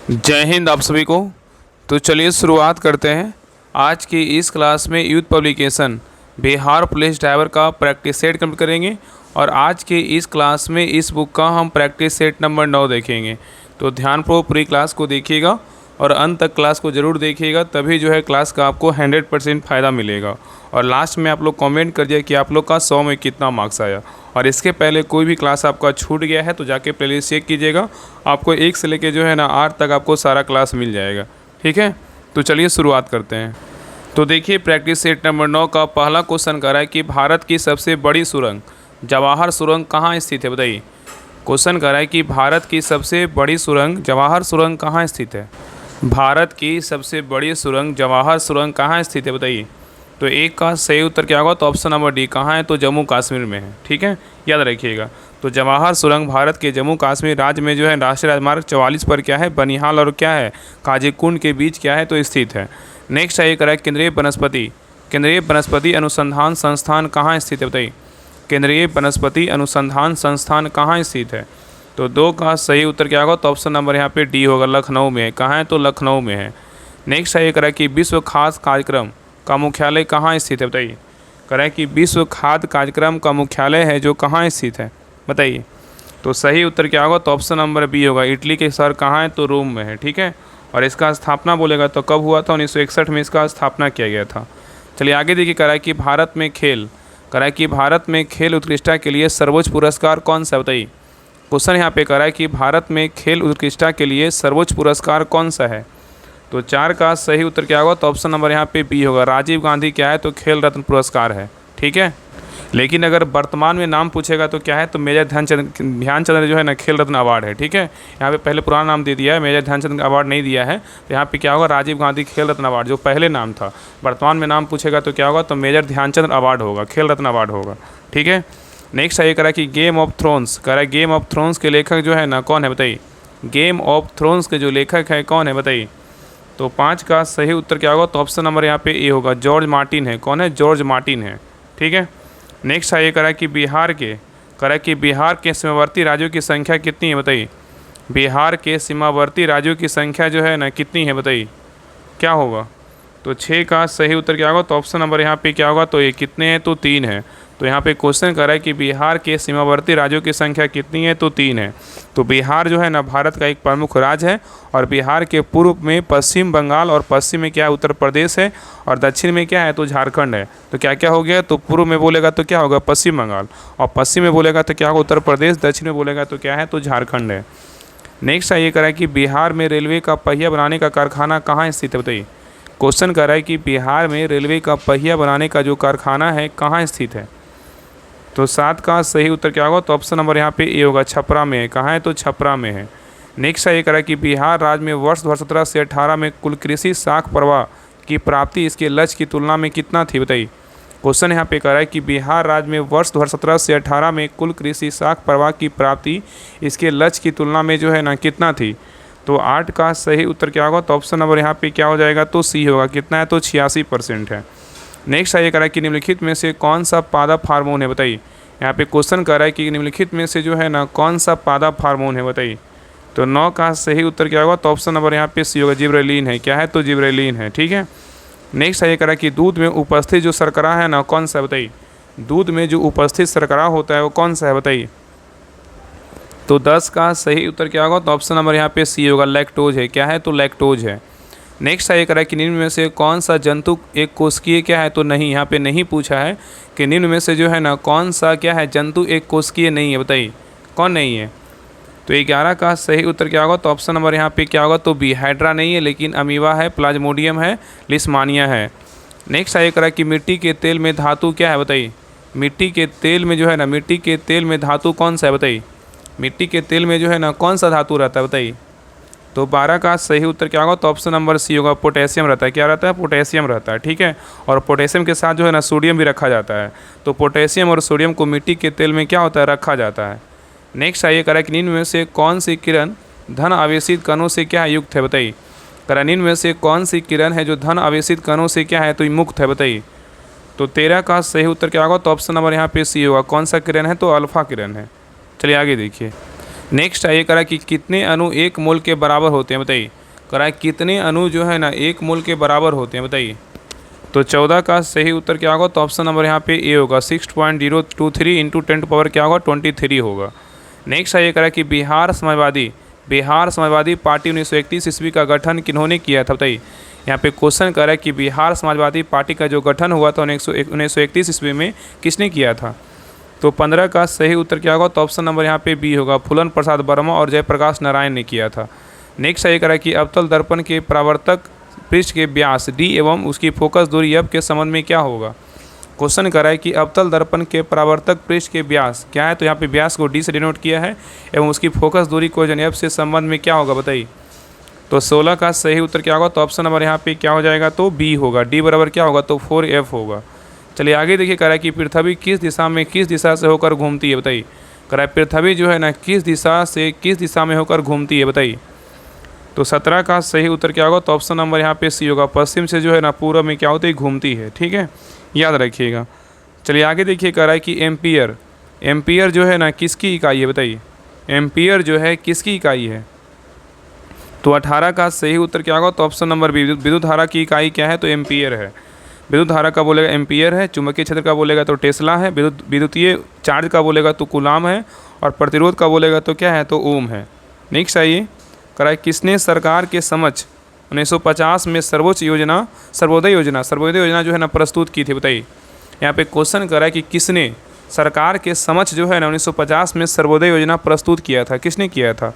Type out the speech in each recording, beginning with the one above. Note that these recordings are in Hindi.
जय हिंद आप सभी को। तो चलिए शुरुआत करते हैं। आज की इस क्लास में youth publication Bihar police driver का प्रैक्टिस सेट कंप्लीट करेंगे और आज के इस क्लास में इस बुक का हम प्रैक्टिस सेट नंबर 9 देखेंगे। तो ध्यानपूर्वक पूरी क्लास को देखिएगा और अंत तक क्लास को ज़रूर देखिएगा, तभी जो है क्लास का आपको 100% फ़ायदा मिलेगा। और लास्ट में आप लोग कमेंट कर दिए कि आप लोग का 100 में कितना मार्क्स आया। और इसके पहले कोई भी क्लास आपका छूट गया है तो जाके प्लेलिस्ट चेक कीजिएगा, आपको 1 से लेके जो है ना 8 तक आपको सारा क्लास मिल जाएगा। ठीक है, तो चलिए शुरुआत करते हैं। तो देखिए प्रैक्टिस सेट नंबर 9 का पहला क्वेश्चन कर रहा है कि भारत की सबसे बड़ी सुरंग जवाहर सुरंग कहाँ स्थित है, बताइए। क्वेश्चन कर रहा है कि भारत की सबसे बड़ी सुरंग जवाहर सुरंग कहाँ स्थित है। भारत की सबसे बड़ी सुरंग जवाहर सुरंग कहाँ स्थित है, बताइए। तो एक का सही उत्तर क्या होगा, तो ऑप्शन नंबर डी कहाँ है, तो जम्मू कश्मीर में है। ठीक है, याद रखिएगा। तो जवाहर सुरंग भारत के जम्मू कश्मीर राज्य में जो है राष्ट्रीय राजमार्ग 44 पर क्या है, बनिहाल और क्या है, काजीकुंड के बीच क्या है, तो स्थित है। नेक्स्ट है एक केंद्रीय वनस्पति अनुसंधान संस्थान कहाँ स्थित है, बताइए। केंद्रीय वनस्पति अनुसंधान संस्थान कहाँ स्थित है। तो 2 का सही उत्तर क्या होगा, तो ऑप्शन नंबर यहाँ पे डी होगा, लखनऊ में है। कहाँ है, तो लखनऊ में है। नेक्स्ट है एक कि विश्व खाद्य कार्यक्रम का मुख्यालय कहाँ स्थित है, बताइए। करें कि विश्व खाद्य कार्यक्रम का मुख्यालय है जो कहाँ स्थित है, बताइए। तो सही उत्तर क्या होगा, तो ऑप्शन नंबर बी होगा, इटली के शहर कहाँ है, तो रोम में है। ठीक है, और इसका स्थापना बोलेगा तो कब हुआ था, 1961 में इसका स्थापना किया गया था। चलिए आगे देखिए, करा कि भारत में खेल उत्कृष्टता के लिए सर्वोच्च पुरस्कार कौन सा, बताइए। क्वेश्चन यहाँ पे करा है कि भारत में खेल उत्कृष्टता के लिए सर्वोच्च पुरस्कार कौन सा है। तो 4 का सही उत्तर क्या होगा, तो ऑप्शन नंबर यहाँ पे बी होगा, राजीव गांधी क्या है, तो खेल रत्न पुरस्कार है। ठीक है, लेकिन अगर वर्तमान में नाम पूछेगा तो क्या है, तो मेजर ध्यानचंद जो है ना खेल रत्न अवार्ड है। ठीक है, यहाँ पे पहले पुराना नाम दे दिया है, मेजर ध्यानचंद अवार्ड नहीं दिया है। तो यहाँ पे क्या होगा, राजीव गांधी खेल रत्न अवार्ड जो पहले नाम था। वर्तमान में नाम पूछेगा तो क्या होगा, तो मेजर ध्यानचंद अवार्ड होगा, खेल रत्न अवार्ड होगा। ठीक है, नेक्स्ट ये करा कि गेम ऑफ थ्रोन्स, करा गेम ऑफ थ्रोन्स के लेखक जो है ना कौन है, बताइए। गेम ऑफ थ्रोन्स के जो लेखक है कौन है, बताइए। तो 5 का सही उत्तर क्या होगा, तो ऑप्शन नंबर यहाँ पे ए होगा, जॉर्ज मार्टिन है। कौन है, जॉर्ज मार्टिन है। ठीक है, नेक्स्ट है ये करा कि बिहार के सीमावर्ती राज्यों की संख्या कितनी है, बताइए। बिहार के सीमावर्ती राज्यों की संख्या जो है ना कितनी है, बताइए, क्या होगा। तो 6 का सही उत्तर क्या होगा, तो ऑप्शन नंबर यहाँ पे क्या होगा, तो ये कितने हैं, तो 3 है। तो यहाँ पे क्वेश्चन कर रहा है कि बिहार के सीमावर्ती राज्यों की संख्या कितनी है, तो 3 है। तो बिहार जो है ना भारत का एक प्रमुख राज्य है और बिहार के पूर्व में पश्चिम बंगाल और पश्चिम में क्या है, उत्तर प्रदेश है और दक्षिण में क्या है, तो झारखंड है। तो क्या क्या हो गया, तो पूर्व में बोलेगा तो क्या होगा, पश्चिम बंगाल, और पश्चिम में बोलेगा तो क्या होगा, उत्तर प्रदेश, दक्षिण में बोलेगा तो क्या है, तो झारखंड है। नेक्स्ट है ये करा कि बिहार में रेलवे का पहिया बनाने का कारखाना कहाँ स्थित है, बताइए। क्वेश्चन कर रहा है कि बिहार में रेलवे का पहिया बनाने का जो कारखाना है कहाँ स्थित है। तो 7 का सही उत्तर क्या होगा, तो ऑप्शन नंबर यहाँ पे ए होगा, छपरा में है। कहाँ है, तो छपरा में है। नेक्स्ट है ये करा कि बिहार राज्य में वर्ष 2017 से 18 में कुल कृषि साख प्रवाह की प्राप्ति इसके लक्ष्य की तुलना में कितना थी, बताइए। क्वेश्चन यहाँ पे कह रहा है कि बिहार राज्य में वर्ष 2017 से 18 में कुल कृषि साख प्रवाह की प्राप्ति इसके लक्ष्य की तुलना में जो है ना कितना थी। तो 8 का सही उत्तर क्या होगा, तो ऑप्शन नंबर यहाँ पे क्या हो जाएगा, तो सी होगा। कितना है, तो 86% है। नेक्स्ट है ये कह रहा है कि निम्नलिखित में से कौन सा पादप हार्मोन है, बताइए। यहाँ पे क्वेश्चन कर रहा है कि निम्नलिखित में से जो है ना कौन सा पादप हार्मोन है, बताइए। तो 9 का सही उत्तर क्या होगा, तो ऑप्शन नंबर यहाँ पे सी होगा, जिब्रेलिन है। क्या है, तो जिब्रेलिन है। ठीक है, नेक्स्ट है ये कह रहा है कि दूध में उपस्थित जो शर्करा है ना कौन सा है, बताइए। दूध में जो उपस्थित शर्करा होता है वो कौन सा है, बताइए। तो 10 का सही उत्तर क्या होगा, तो ऑप्शन नंबर यहाँ पे सी होगा, लैक्टोज है। क्या है, तो लैक्टोज है। नेक्स्ट है ये कह रहा है कि निम्न में से कौन सा जंतु एक कोशिकीय क्या है, तो नहीं, यहाँ पे नहीं पूछा है कि निम्न में से जो है ना कौन सा क्या है जंतु एक कोशिकीय नहीं है, बताइए कौन नहीं है। तो 11 का सही उत्तर क्या होगा, तो ऑप्शन नंबर यहाँ पे क्या होगा, तो बी, हाइड्रा नहीं है, लेकिन अमीबा है, प्लाज्मोडियम है, लिस्मानिया है। नेक्स्ट है ये कह रहा है कि मिट्टी के तेल में धातु क्या है, बताइए। मिट्टी के तेल में जो है ना, मिट्टी के तेल में धातु कौन सा है, बताइए। मिट्टी के तेल में जो है ना कौन सा धातु रहता है, बताइए। तो 12 का सही उत्तर क्या होगा, तो ऑप्शन नंबर सी होगा, पोटेशियम रहता है। क्या रहता है, पोटेशियम रहता है। ठीक है, और पोटेशियम के साथ जो है ना सोडियम भी रखा जाता है। तो पोटेशियम और सोडियम को मिट्टी के तेल में क्या होता है, रखा जाता है। नेक्स्ट है ये कह रहा है कि निम्न में से कौन सी किरण धन आवेशित कणों से क्या युक्त है, बताइए। करा निम्न में से कौन सी किरण है जो धन आवेशित कणों से क्या है, तो मुक्त है, बताइए। तो 13 का सही उत्तर क्या होगा, तो ऑप्शन नंबर यहाँ पे सी होगा, कौन सा किरण है, तो अल्फा किरण है। चलिए आगे देखिए, नेक्स्ट है ये करा कि कितने अणु 1 मोल के बराबर होते हैं, बताइए। करा कितने अणु जो है ना 1 मोल के बराबर होते हैं, बताइए। तो 14 का सही उत्तर क्या होगा, तो ऑप्शन नंबर यहाँ पे ए होगा। 6.023 इंटू 10 पावर क्या होगा, 23 होगा। नेक्स्ट है ये करा कि बिहार समाजवादी पार्टी 1931 ईस्वी का गठन किन्होंने किया था, बताइए। यहाँ पे क्वेश्चन कर रहा है कि बिहार समाजवादी पार्टी का जो गठन हुआ था 1931 ईस्वी में किसने किया था। तो 15 का सही उत्तर क्या होगा, तो ऑप्शन नंबर यहाँ पे बी होगा। फूलन प्रसाद वर्मा और जयप्रकाश नारायण ने किया था। नेक्स्ट है करा कि अवतल दर्पण के परावर्तक पृष्ठ के व्यास डी एवं उसकी फोकस दूरी एफ के संबंध में क्या होगा। क्वेश्चन करा है कि अवतल दर्पण के परावर्तक पृष्ठ के व्यास क्या है, तो यहाँ पे व्यास को डी से डिनोट किया है एवं उसकी फोकस दूरी को एफ से संबंध में क्या होगा, बताइए। तो 16 का सही उत्तर क्या होगा, तो ऑप्शन नंबर यहाँ पे क्या हो जाएगा, तो बी होगा। डी बराबर क्या होगा, तो 4F होगा। चलिए आगे देखिए, कह रहा है कि पृथ्वी किस दिशा से होकर घूमती है, बताइए। कह रहा है पृथ्वी जो है ना किस दिशा में होकर घूमती है, बताइए। तो 17 का सही उत्तर क्या होगा, तो ऑप्शन नंबर यहाँ पे सी होगा। पश्चिम से जो है ना पूर्व में क्या होती है, घूमती है, ठीक है, याद रखिएगा। चलिए आगे देखिए, कह रहा है कि एम्पियर जो है ना किसकी इकाई है, बताइए। एम्पियर जो है किसकी इकाई है। तो 18 का सही उत्तर क्या होगा, तो ऑप्शन नंबर बी। विद्युत धारा की इकाई क्या है, तो एम्पियर है। विद्युत धारा का बोलेगा एम्पियर है, चुंबकीय क्षेत्र का बोलेगा तो टेस्ला है, विद्युतीय चार्ज का बोलेगा तो कूलाम है, और प्रतिरोध का बोलेगा तो क्या है, तो ओम है। नेक्स्ट आइए, कराए किसने सरकार के समक्ष 1950 में सर्वोदय योजना जो है ना प्रस्तुत की थी, बताइए। यहाँ पे क्वेश्चन करा है कि किसने सरकार के समक्ष जो है ना 1950 में सर्वोदय योजना प्रस्तुत किया था, किसने किया था।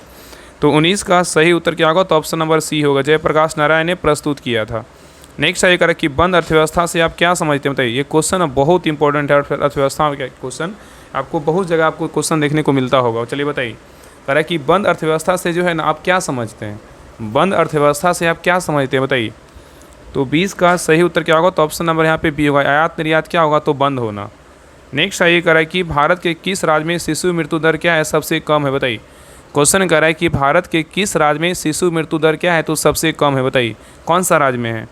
तो 19 का सही उत्तर क्या होगा, तो ऑप्शन नंबर सी होगा। जयप्रकाश नारायण ने प्रस्तुत किया था। नेक्स्ट है करें कि बंद अर्थव्यवस्था से आप क्या समझते हैं, बताइए। ये क्वेश्चन बहुत इंपॉर्टेंट है, अर्थव्यवस्था का क्वेश्चन आपको बहुत जगह आपको क्वेश्चन देखने को मिलता होगा। चलिए बताइए, करें कि बंद अर्थव्यवस्था से जो है ना आप क्या समझते हैं, बंद अर्थव्यवस्था से आप क्या समझते हैं, बताइए। तो 20 का सही उत्तर क्या होगा, तो ऑप्शन नंबर यहाँ पे बी होगा। आयात निर्यात क्या होगा, तो बंद होना। नेक्स्ट है ये करें कि भारत के किस राज्य में शिशु मृत्यु दर क्या है, सबसे कम है, बताइए। क्वेश्चन कर रहा है कि भारत के किस राज्य में शिशु मृत्यु दर क्या है, तो सबसे कम है, बताइए कौन सा राज्य में है।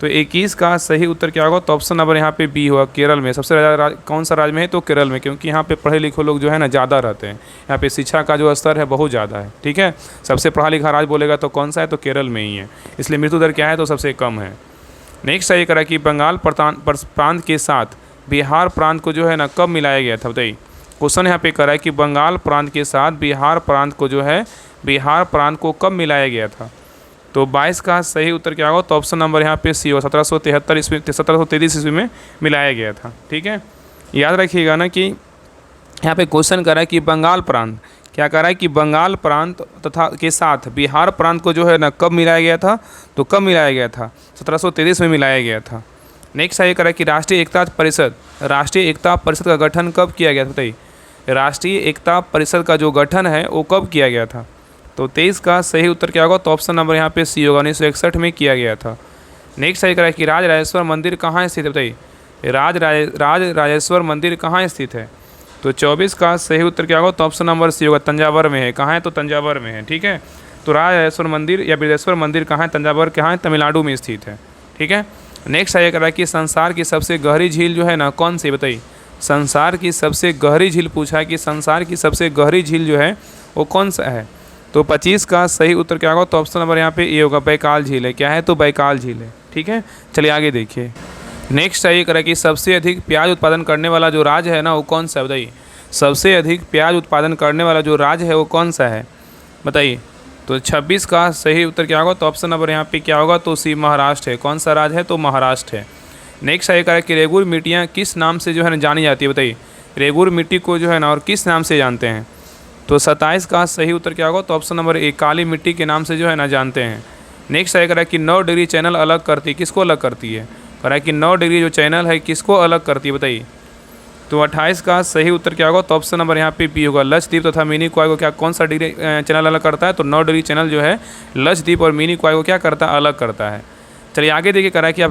तो 21 का सही उत्तर क्या होगा, तो ऑप्शन नंबर यहाँ पे बी होगा। केरल में सबसे ज़्यादा कौन सा राज्य में है, तो केरल में, क्योंकि यहाँ पे पढ़े लिखे लोग जो है ना ज़्यादा रहते हैं। यहाँ पे शिक्षा का जो स्तर है बहुत ज़्यादा है, ठीक है। सबसे पढ़ा लिखा राज्य बोलेगा तो कौन सा है, तो केरल में ही है, इसलिए मृत्यु दर क्या है, तो सबसे कम है। नेक्स्ट है ये करा कि बंगाल प्रांत के साथ बिहार प्रांत को जो है ना कब मिलाया गया था, बताइए। क्वेश्चन यहाँ पे करा है कि बंगाल प्रांत के साथ बिहार प्रांत को जो है बिहार प्रांत को कब मिलाया गया था। तो 22 का सही उत्तर क्या होगा, तो ऑप्शन नंबर यहाँ पे सी हो। 1733 ईस्वी में मिलाया गया था, ठीक है। याद रखिएगा ना कि यहाँ पे क्वेश्चन करा है कि बंगाल प्रांत क्या करा है कि बंगाल प्रांत तथा के साथ बिहार प्रांत को जो है ना कब मिलाया गया था, तो कब मिलाया गया था, 1733 में मिलाया गया था। नेक्स्ट है करा कि राष्ट्रीय एकता परिषद का गठन कब किया गया था, बताइए। राष्ट्रीय एकता परिषद का जो गठन है वो कब किया गया था। तो 23 का सही उत्तर क्या होगा, तो ऑप्शन नंबर यहाँ पे सी होगा। 1961 में किया गया था। नेक्स्ट है करा कि राज राजेश्वर मंदिर कहाँ स्थित है, बताइए। राज राजेश्वर मंदिर कहाँ स्थित है। तो 24 का सही उत्तर क्या होगा, तो ऑप्शन नंबर सी होगा। तंजावर में है, कहाँ है, तो तंजावर में है, ठीक है। तो राज राजेश्वर मंदिर या बिरजेश्वर मंदिर कहाँ है, तंजावर कहाँ है, तमिलनाडु में स्थित है, ठीक है। नेक्स्ट है करा कि संसार की सबसे गहरी झील जो है ना कौन सी, बताइए। संसार की सबसे गहरी झील पूछा है कि संसार की सबसे गहरी झील जो है वो कौन सा है। तो 25 का सही उत्तर क्या होगा, तो ऑप्शन नंबर यहाँ पे ये होगा। बैकाल झील है, क्या है, तो बैकाल झील है, ठीक है। चलिए आगे देखिए। नेक्स्ट है ये करा कि सबसे अधिक प्याज उत्पादन करने वाला जो राज्य है ना वो कौन सा है, बताइए। सबसे अधिक प्याज उत्पादन करने वाला जो राज्य है वो कौन सा है, बताइए। तो 26 का सही उत्तर क्या होगा, तो ऑप्शन नंबर यहाँ पे क्या होगा, तो सी महाराष्ट्र है। कौन सा राज्य है, तो महाराष्ट्र है। नेक्स्ट है करा कि रेगुर मिट्टियाँ किस नाम से जो है ना जानी जाती है, बताइए। रेगुर मिट्टी को जो है ना और किस नाम से जानते हैं। तो 27 का सही उत्तर क्या होगा, तो ऑप्शन नंबर ए काली मिट्टी के नाम से जो है ना जानते हैं। नेक्स्ट है करा कि 9 डिग्री चैनल अलग करती है, किसको अलग करती है। करा कि 9 डिग्री जो चैनल है किसको अलग करती है, बताइए। तो 28 का सही उत्तर क्या होगा, तो ऑप्शन नंबर यहाँ पे बी होगा। लक्षद्वीप तथा मिनी क्वाई को क्या कौन सा डिग्री चैनल अलग करता है, तो 9 डिग्री चैनल जो है लक्षद्वीप और मिनी क्वाई को क्या करता है, अलग करता है। चलिए आगे देखिए, करा कि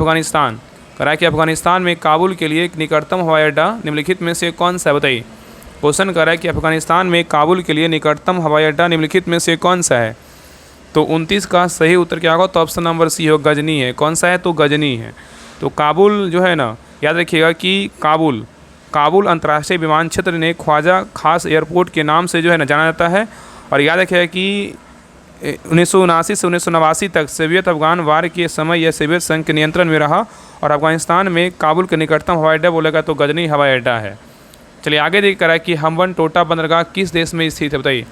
अफगानिस्तान में काबुल के लिए निकटतम हवाई अड्डा निम्नलिखित में से कौन सा है, बताइए। क्वेश्चन कर रहा है कि अफगानिस्तान में काबुल के लिए निकटतम हवाई अड्डा निम्नलिखित में से कौन सा है। तो 29 का सही उत्तर क्या होगा, तो ऑप्शन नंबर सी हो। गजनी है, कौन सा है, तो गजनी है। तो काबुल जो है ना, याद रखिएगा कि काबुल अंतर्राष्ट्रीय विमान क्षेत्र ने ख्वाजा खास एयरपोर्ट के नाम से जो है ना जाना जाता है। और याद रखिएगा कि 1979 से 1989 तक सोवियत अफगान वार के समय यह सोवियत संघ के नियंत्रण में रहा और अफगानिस्तान में काबुल के निकटतम हवाई अड्डा बोलेगा तो गजनी हवाई अड्डा है। चलिए आगे देख कर कि हम्बन टोटा बंदरगाह किस देश में स्थित है, बताइए।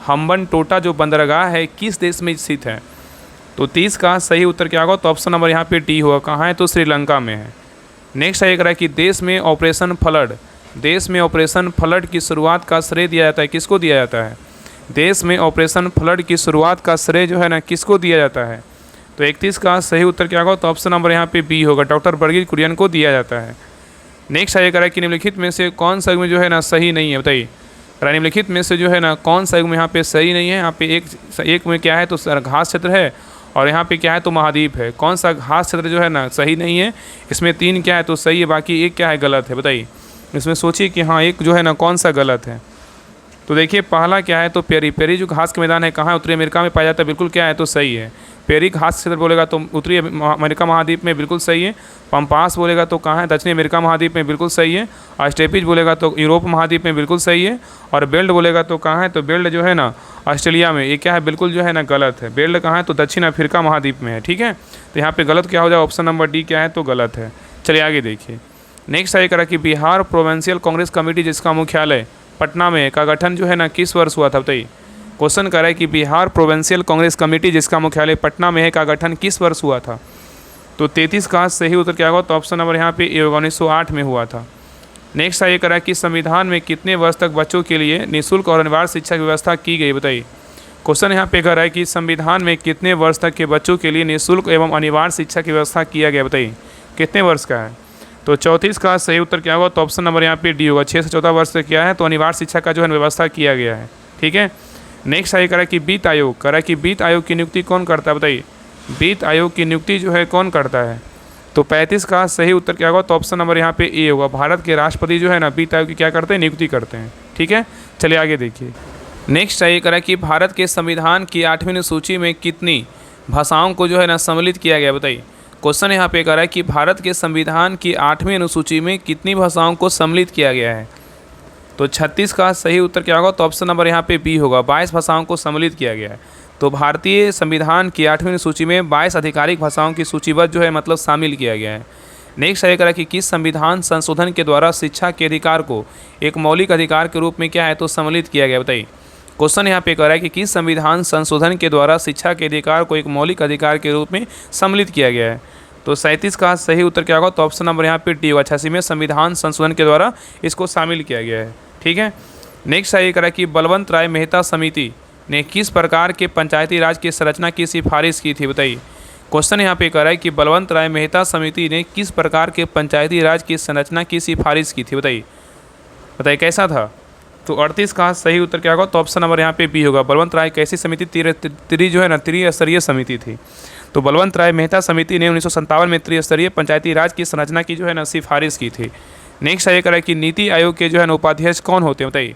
हम्बन टोटा जो बंदरगाह है किस देश में स्थित है? तो 30 का सही उत्तर क्या होगा? तो ऑप्शन नंबर यहाँ पे डी होगा। कहाँ है? तो श्रीलंका में है। नेक्स्ट है करा कि देश में ऑपरेशन फ्लड की शुरुआत का श्रेय दिया जाता है, किसको दिया जाता है? देश में ऑपरेशन फ्लड की शुरुआत का श्रेय जो है ना किसको दिया जाता है? तो 31 का सही उत्तर क्या होगा? तो ऑप्शन नंबर यहाँ पे बी होगा, डॉक्टर वर्गीज कुरियन को दिया जाता है। नेक्स्ट है करा कि निम्नलिखित में से कौन सा युग्म जो है ना सही नहीं है, बताइए। निम्नलिखित में से जो है ना कौन सा युग्म यहाँ पे सही नहीं है? यहाँ पे एक में क्या है? तो घास क्षेत्र है और यहाँ पे क्या है? तो महाद्वीप है। कौन सा घास क्षेत्र जो है ना सही नहीं है? इसमें 3 क्या है? तो सही है, बाकी एक क्या है? गलत है, बताइए। इसमें सोचिए कि हाँ एक जो है ना कौन सा गलत है। तो देखिए पहला क्या है? तो पेरी जो घास के मैदान है कहाँ है? उत्तरी अमेरिका में पाया जाता है, बिल्कुल क्या है? तो सही है। पेरी घास क्षेत्र बोलेगा तो उत्तरी अमेरिका महाद्वीप में, बिल्कुल सही है। पंपास बोलेगा तो कहाँ है? दक्षिणी अमेरिका महाद्वीप में, बिल्कुल सही है। स्टेपिज बोलेगा तो यूरोप महाद्वीप में, बिल्कुल सही है। और बेल्ट बोलेगा तो कहाँ है? तो बेल्ट जो है ना ऑस्ट्रेलिया में, ये क्या है? बिल्कुल जो है ना गलत है। बेल्ट कहाँ है? तो दक्षिण अफ्रीका महाद्वीप में है, ठीक है। तो यहाँ पे गलत क्या हो जाए? ऑप्शन नंबर डी क्या है? तो गलत है। चलिए आगे देखिए। नेक्स्ट है करा कि बिहार प्रोविंशियल कांग्रेस कमेटी जिसका मुख्यालय पटना में का गठन जो है ना किस वर्ष हुआ था, बताइए। क्वेश्चन कर रहा है कि बिहार प्रोविंशियल कांग्रेस कमेटी जिसका मुख्यालय पटना में है का गठन किस वर्ष हुआ था? तो 33 का सही उत्तर क्या होगा? तो ऑप्शन नंबर यहाँ पे ए होगा, 1908 में हुआ था। नेक्स्ट है ये करा कि संविधान में कितने वर्ष तक बच्चों के लिए निःशुल्क और अनिवार्य शिक्षा की व्यवस्था की गई, बताइए। क्वेश्चन यहाँ पे कर रहा है कि संविधान में कितने वर्ष तक के बच्चों के लिए निःशुल्क एवं अनिवार्य शिक्षा की व्यवस्था किया गया, बताइए। कितने वर्ष का है? तो 34 का सही उत्तर क्या होगा? तो ऑप्शन नंबर यहाँ पे डी होगा, 6 से 14 वर्ष तक किया है। तो अनिवार्य शिक्षा का जो है व्यवस्था किया गया है, ठीक है। नेक्स्ट है करा कि वित्त आयोग, करा कि वित्त आयोग की नियुक्ति कौन करता है, बताइए। वित्त आयोग की नियुक्ति जो है कौन करता है? तो 35 का सही उत्तर क्या होगा? तो ऑप्शन नंबर यहाँ पे ए होगा, भारत के राष्ट्रपति जो है ना वित्त आयोग की क्या करते हैं? नियुक्ति करते हैं, ठीक है। चलिए आगे देखिए। नेक्स्ट है करा कि भारत के संविधान की 8वीं अनुसूची में कितनी भाषाओं को जो है ना सम्मिलित किया गया, बताइए। क्वेश्चन यहाँ पे करा है कि भारत के संविधान की 8वीं अनुसूची में कितनी भाषाओं को सम्मिलित किया गया है? तो 36 का सही उत्तर क्या होगा? तो ऑप्शन नंबर यहाँ पे बी होगा, 22 भाषाओं को सम्मिलित किया गया है। तो भारतीय संविधान की 8वीं सूची में 22 आधिकारिक भाषाओं की सूचीबद्ध जो है मतलब शामिल किया गया है। नेक्स्ट है करा कि किस संविधान संशोधन के द्वारा शिक्षा के अधिकार को एक मौलिक अधिकार के रूप में क्या है? तो सम्मिलित किया गया, बताइए। क्वेश्चन यहाँ पे कह रहा है कि किस संविधान संशोधन के द्वारा शिक्षा के अधिकार को एक मौलिक अधिकार के रूप में सम्मिलित किया गया है? तो 37 का सही उत्तर क्या होगा? तो ऑप्शन नंबर यहाँ पे डी होगा, 86वें संविधान संशोधन के द्वारा इसको शामिल किया गया है, ठीक है। नेक्स्ट है करा कि बलवंत राय मेहता समिति ने किस प्रकार के पंचायती राज की संरचना की सिफारिश की थी, बताइए। क्वेश्चन यहाँ पे कह रहा है कि बलवंत राय मेहता समिति ने किस प्रकार के पंचायती राज की संरचना की सिफारिश की थी, बताइए कैसा था? तो 38 का सही उत्तर क्या होगा? तो ऑप्शन नंबर यहाँ पे बी होगा, बलवंत राय कैसी समिति? जो है ना त्रिस्तरीय समिति थी। तो बलवंत राय मेहता समिति ने 1957 में त्रिस्तरीय पंचायती राज की संरचना की जो है ना सिफारिश की थी। नेक्स्ट ये करा कि नीति आयोग के जो है ना उपाध्यक्ष कौन होते हैं, बताइए।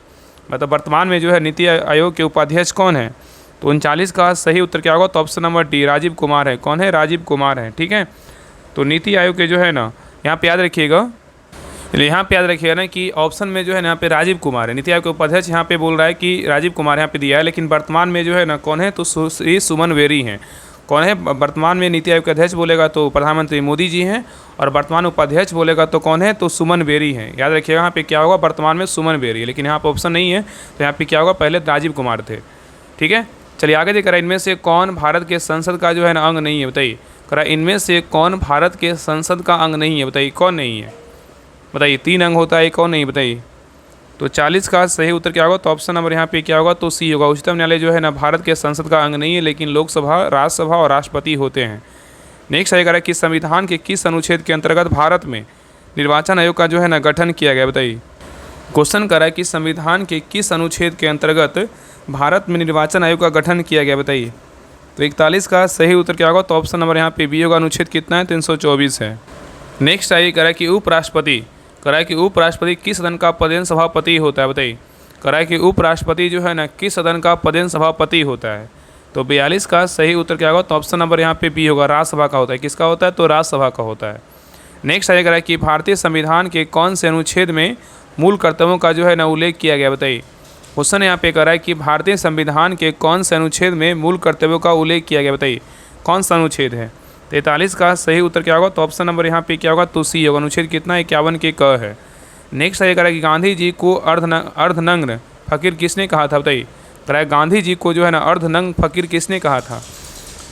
मतलब वर्तमान में जो है नीति आयोग के उपाध्यक्ष कौन है? तो 39 का सही उत्तर क्या होगा? तो option number D Rajiv Kumar है। कौन है? राजीव कुमार है, ठीक है। तो नीति आयोग के जो है ना यहाँ पे याद रखिएगा, यहाँ पे याद रखिएगा ना कि ऑप्शन में जो है ना यहाँ पे राजीव कुमार है। नीति आयोग के उपाध्यक्ष यहाँ पे बोल रहा है कि राजीव कुमार यहाँ पे दिया है, लेकिन वर्तमान में जो है ना कौन है? तो श्री सुमन बेरी हैं। कौन है वर्तमान में नीति आयोग के अध्यक्ष? बोलेगा तो प्रधानमंत्री मोदी जी हैं, और वर्तमान उपाध्यक्ष बोलेगा तो कौन है? तो सुमन बेरी हैं। याद रखिएगा यहाँ पे क्या होगा? वर्तमान में सुमन बेरी है, लेकिन यहाँ पे ऑप्शन नहीं है, तो यहाँ पे क्या होगा? पहले राजीव कुमार थे, ठीक है। चलिए आगे देखकर इनमें से कौन भारत के संसद का जो है ना अंग नहीं है, बताइए। करा इनमें से कौन भारत के संसद का अंग नहीं है, बताइए। कौन नहीं है? बताइए। 3 अंग होता है, कौन नहीं, बताइए। तो 40 का सही उत्तर क्या होगा? तो ऑप्शन नंबर यहाँ पे क्या होगा? तो सी होगा, उच्चतम न्यायालय जो है ना भारत के संसद का अंग नहीं है, लेकिन लोकसभा, राज्यसभा और राष्ट्रपति होते हैं। नेक्स्ट है कि संविधान के किस अनुच्छेद के अंतर्गत भारत में निर्वाचन आयोग का जो है ना गठन किया गया, बताइए। क्वेश्चन करा कि संविधान के किस अनुच्छेद के अंतर्गत भारत में निर्वाचन आयोग का गठन किया गया, बताइए। तो 41 का सही उत्तर क्या होगा? तो ऑप्शन नंबर यहाँ पे बी होगा, अनुच्छेद कितना है? 324 है। नेक्स्ट है करा कि उपराष्ट्रपति, करा कि उपराष्ट्रपति किस सदन का पदेन सभापति होता है, बताइए। करा कि उपराष्ट्रपति जो है ना किस सदन का पदेन सभापति होता है? तो 42 का सही उत्तर क्या होगा? तो ऑप्शन नंबर यहाँ पे बी होगा, राज्यसभा का होता है। किसका होता है? तो राज्यसभा का होता है। नेक्स्ट है करा कि भारतीय संविधान के कौन से अनुच्छेद में मूल कर्तव्यों का जो है ना उल्लेख किया गया, बताइए। क्वेश्चन यहाँ पे कर रहा है कि भारतीय संविधान के कौन से अनुच्छेद में मूल कर्तव्यों का उल्लेख किया गया, बताइए कौन सा अनुच्छेद है। 43 का सही उत्तर क्या होगा, तो ऑप्शन नंबर यहाँ पे क्या होगा, तो सी होगा। अनुच्छेद कितना, 51 के क है। नेक्स्ट ये कह रहा है कि गांधी जी को अर्धनग्न फकीर किसने कहा था, बताइए। कह रहा है गांधी जी को जो है ना अर्धनग्न फकीर किसने कहा था।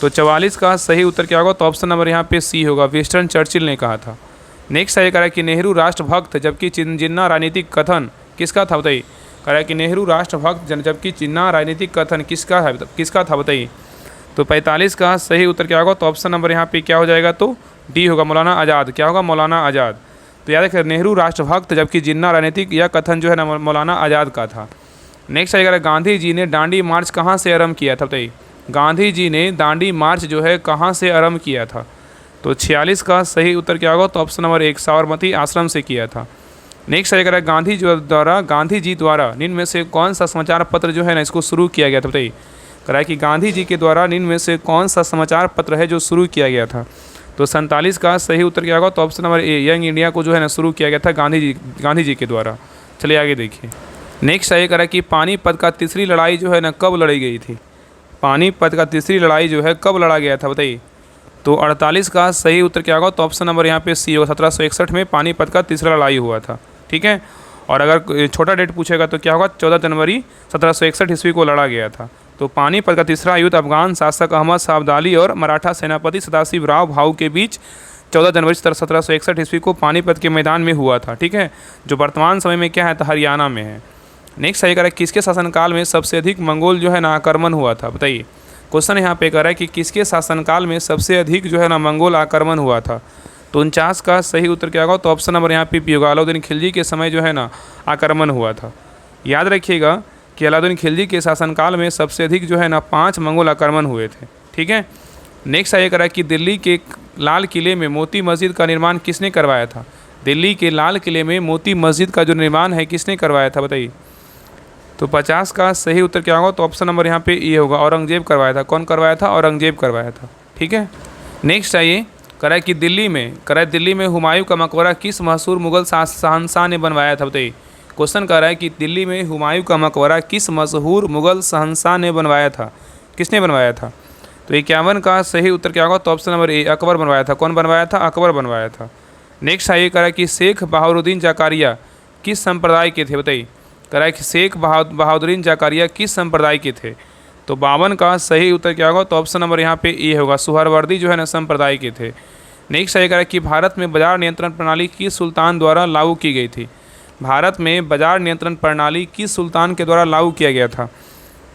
तो 44 का सही उत्तर क्या होगा, तो ऑप्शन नंबर यहाँ पे सी होगा, विंस्टन चर्चिल ने कहा था। नेक्स्ट ये कह रहा है कि नेहरू राष्ट्रभक्त जबकि जिन्ना राजनीतिक कथन किसका था, बताइए। कह रहा है कि नेहरू राष्ट्रभक्त जबकि जिन्ना राजनीतिक कथन किसका था, बताइए। तो 45 का सही उत्तर क्या होगा, तो ऑप्शन नंबर यहाँ पे क्या हो जाएगा, तो डी होगा, मौलाना आज़ाद। क्या होगा, मौलाना आज़ाद। तो याद रखिए नेहरू राष्ट्रभक्त जबकि जिन्ना राजनीतिक, यह कथन जो है ना मौलाना आज़ाद का था। नेक्स्ट आएगा गांधी जी ने दांडी मार्च कहाँ से आरंभ किया था, बताइए। गांधी जी ने दांडी मार्च जो है कहाँ से आरंभ किया था। तो 46 का सही उत्तर क्या होगा, तो ऑप्शन नंबर 1 साबरमती आश्रम से किया था। नेक्स्ट आएगा गांधी जी द्वारा निम्न में से कौन सा समाचार पत्र जो है ना इसको शुरू किया गया था, बताइए। कह रहा है कि गांधी जी के द्वारा निम्न में से कौन सा समाचार पत्र है जो शुरू किया गया था। तो 47 का सही उत्तर क्या होगा, तो option number a young India को जो है ना शुरू किया गया था गांधी जी के द्वारा। चलिए आगे देखिए। नेक्स्ट ये कह रहा है कि पानीपत का तीसरी लड़ाई जो है ना कब लड़ी गई थी। पानीपत का तीसरी लड़ाई जो है कब लड़ा गया था, बताइए। तो 48 का सही उत्तर क्या होगा, तो ऑप्शन नंबर यहाँ पे सी होगा, 1761 में पानीपत का तीसरा लड़ाई हुआ था, ठीक है। और अगर छोटा डेट पूछेगा तो क्या होगा, 14 जनवरी 1761 ईस्वी को लड़ा गया था। तो पानीपत का तीसरा युद्ध अफगान शासक अहमद शाह अब्दाली और मराठा सेनापति सदाशिव राव भाऊ के बीच 14 जनवरी 1761 ईस्वी को पानीपत के मैदान में हुआ था, ठीक है, जो वर्तमान समय में क्या है, तो हरियाणा में है। नेक्स्ट ये कह रहा है किसके शासनकाल में सबसे अधिक मंगोल जो है ना आक्रमण हुआ था, बताइए। क्वेश्चन यहाँ पे कह रहा है कि किसके शासनकाल में सबसे अधिक जो है ना मंगोल आक्रमण हुआ था। तो 49 का सही उत्तर क्या होगा, तो ऑप्शन नंबर यहाँ पे पी होगा, अलाउद्दीन खिलजी के समय जो है ना आक्रमण हुआ था। याद रखिएगा कि अलाउद्दीन खिलजी के शासनकाल में सबसे अधिक जो है ना 5 मंगोल आक्रमण हुए थे, ठीक है। नेक्स्ट ये कह रहा है कि दिल्ली के लाल किले में मोती मस्जिद का निर्माण किसने करवाया था। दिल्ली के लाल किले में मोती मस्जिद का जो निर्माण है किसने करवाया था, बताइए। तो 50 का सही उत्तर क्या होगा, तो ऑप्शन नंबर यहाँ पे ये होगा, औरंगजेब करवाया था। कौन करवाया था, औरंगजेब करवाया था, ठीक है। नेक्स्ट आइए कह रहा है कि दिल्ली में हुमायूं का मकबरा किस मशहूर मुगल शहंशाह ने बनवाया था, बताइए। क्वेश्चन कह रहा है कि दिल्ली में हुमायूं का मकबरा किस मशहूर मुगल शहंशाह ने बनवाया था, किसने बनवाया था। तो 51 का सही उत्तर क्या होगा, तो ऑप्शन नंबर ए अकबर बनवाया था। कौन बनवाया था, अकबर बनवाया था। नेक्स्ट आइए कह रहा है कि शेख बहाउद्दीन जकारिया किस संप्रदाय के थे, बताइए। कह रहा है कि शेख बहाउद्दीन जकारिया किस संप्रदाय के थे। तो 52 का सही उत्तर क्या होगा, तो ऑप्शन नंबर यहाँ पे ए होगा, सुहरवर्दी जो है ना संप्रदाय के थे। नेक्स्ट ये कह रहा है कि भारत में बाजार नियंत्रण प्रणाली किस सुल्तान द्वारा लागू की गई थी। भारत में बाजार नियंत्रण प्रणाली किस सुल्तान के द्वारा लागू किया गया था।